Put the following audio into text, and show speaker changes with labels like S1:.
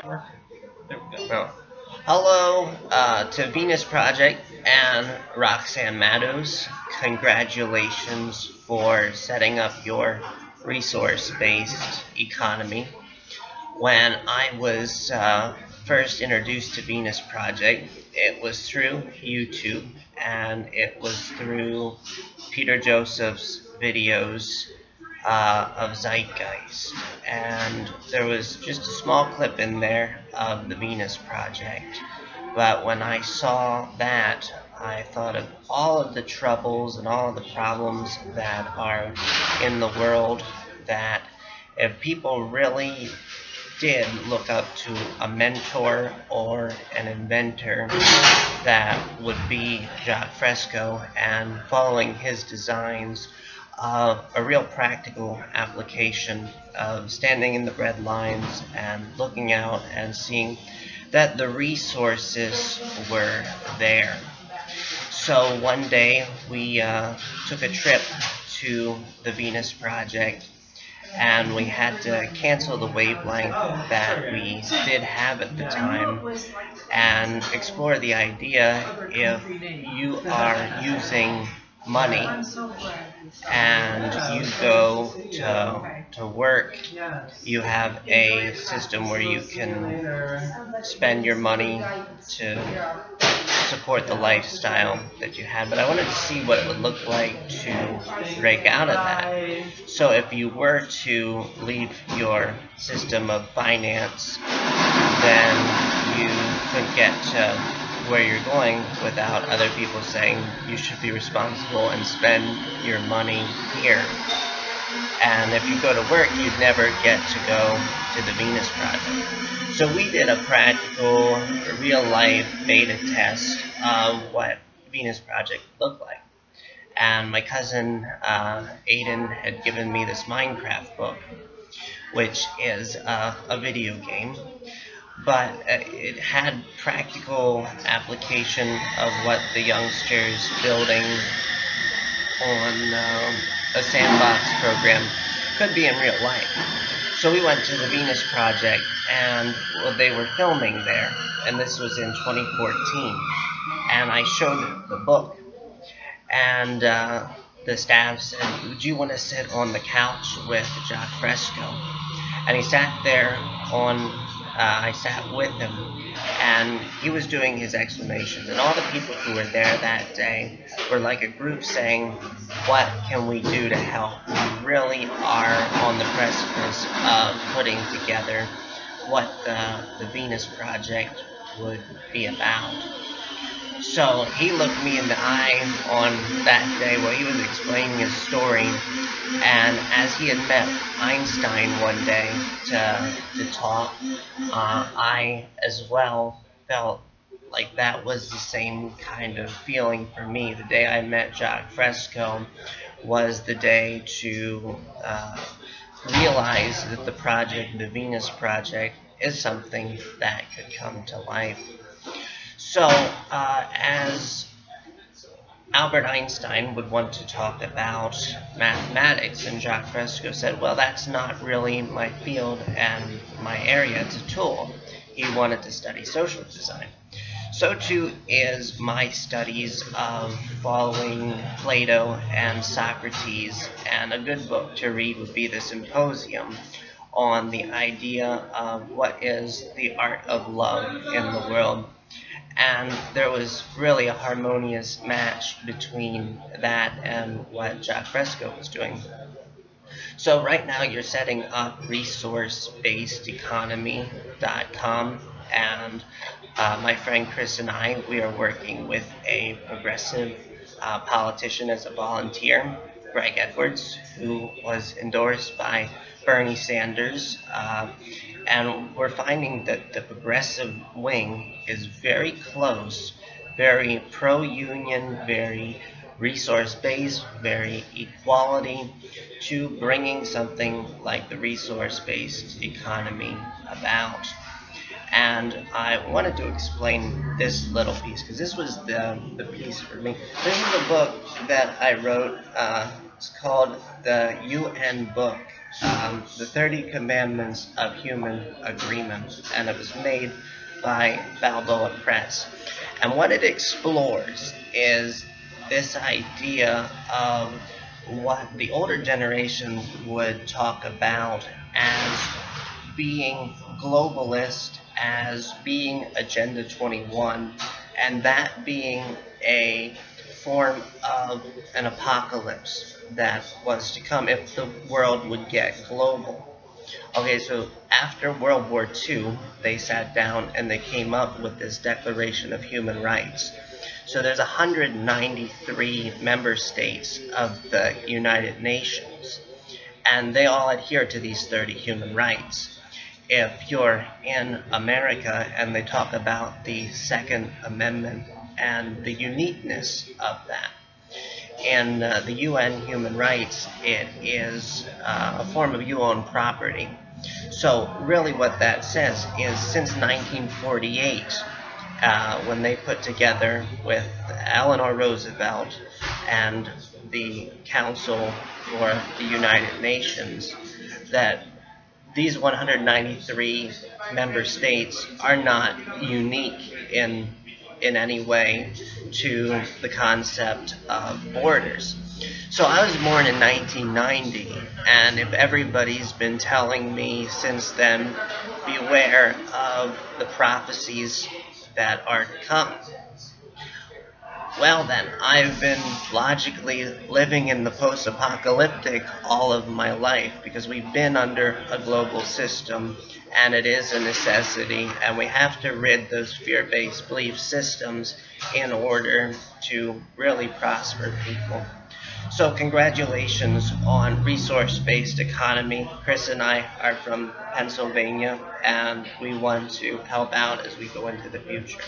S1: There we go. Oh. Hello to Venus Project and Roxanne Matos. Congratulations for setting up your resource-based economy. When I was first introduced to Venus Project, it was through YouTube and it was through Peter Joseph's videos of Zeitgeist. And there was just a small clip in there of the Venus Project. But when I saw that, I thought of all of the troubles and all of the problems that are in the world, that if people really did look up to a mentor or an inventor, that would be Jacques Fresco, and following his designs of a real practical application of standing in the bread lines and looking out and seeing that the resources were there. So one day we took a trip to the Venus Project, and we had to cancel the wavelength that we did have at the time and explore the idea, if you are using money and you go to work, you have a system where you can spend your money to support the lifestyle that you had. But I wanted to see what it would look like to break out of that. So if you were to leave your system of finance, then you couldn't get to where you're going without other people saying you should be responsible and spend your money here. And if you go to work, you'd never get to go to the Venus Project. So we did a practical, real-life beta test of what Venus Project looked like. And my cousin Aiden had given me this Minecraft book, which is a video game, but it had practical application of what the youngsters building on a sandbox program could be in real life. So we went to the Venus Project, and they were filming there, and this was in 2014, and I showed the book, and the staff said, "Would you want to sit on the couch with Jacques Fresco?" And he sat there I sat with him, and he was doing his explanations, and all the people who were there that day were like a group saying, what can we do to help? We really are on the precipice of putting together what the Venus Project would be about. So he looked me in the eye on that day while he was explaining his story, and as he had met Einstein one day to talk, I as well felt like that was the same kind of feeling for me. The day I met Jacques Fresco was the day to realize that the Venus Project, is something that could come to life. So, as Albert Einstein would want to talk about mathematics, and Jacques Fresco said, well, that's not really my field and my area, it's a tool. He wanted to study social design. So too is my studies of following Plato and Socrates, and a good book to read would be the Symposium on the idea of what is the art of love in the world. And there was really a harmonious match between that and what Jacques Fresco was doing. So right now you're setting up resource-based-economy.com, and my friend Chris and I, we are working with a progressive politician as a volunteer, Greg Edwards, who was endorsed by Bernie Sanders, and we're finding that the progressive wing is very close, very pro-union, very resource-based, very equality, to bringing something like the resource-based economy about. And I wanted to explain this little piece, because this was the piece for me. This is a book that I wrote. It's called The UN Book the 30 Commandments of Human Agreement, and it was made by Balboa Press. And what it explores is this idea of what the older generation would talk about as being globalist, as being Agenda 21, and that being a form of an apocalypse that was to come if the world would get global. Okay, so after World War II, they sat down and they came up with this Declaration of Human Rights. So there's 193 member states of the United Nations, and they all adhere to these 30 human rights. If you're in America and they talk about the Second Amendment and the uniqueness of that, in the UN human rights, it is a form of you own property. So really what that says is since 1948, when they put together with Eleanor Roosevelt and the Council for the United Nations, that these 193 member states are not unique in any way to the concept of borders. So I was born in 1990, and if everybody's been telling me since then, beware of the prophecies that are to come, well then, I've been logically living in the post-apocalyptic all of my life, because we've been under a global system, and it is a necessity, and we have to rid those fear-based belief systems in order to really prosper people. So congratulations on resource-based economy. Chris and I are from Pennsylvania, and we want to help out as we go into the future.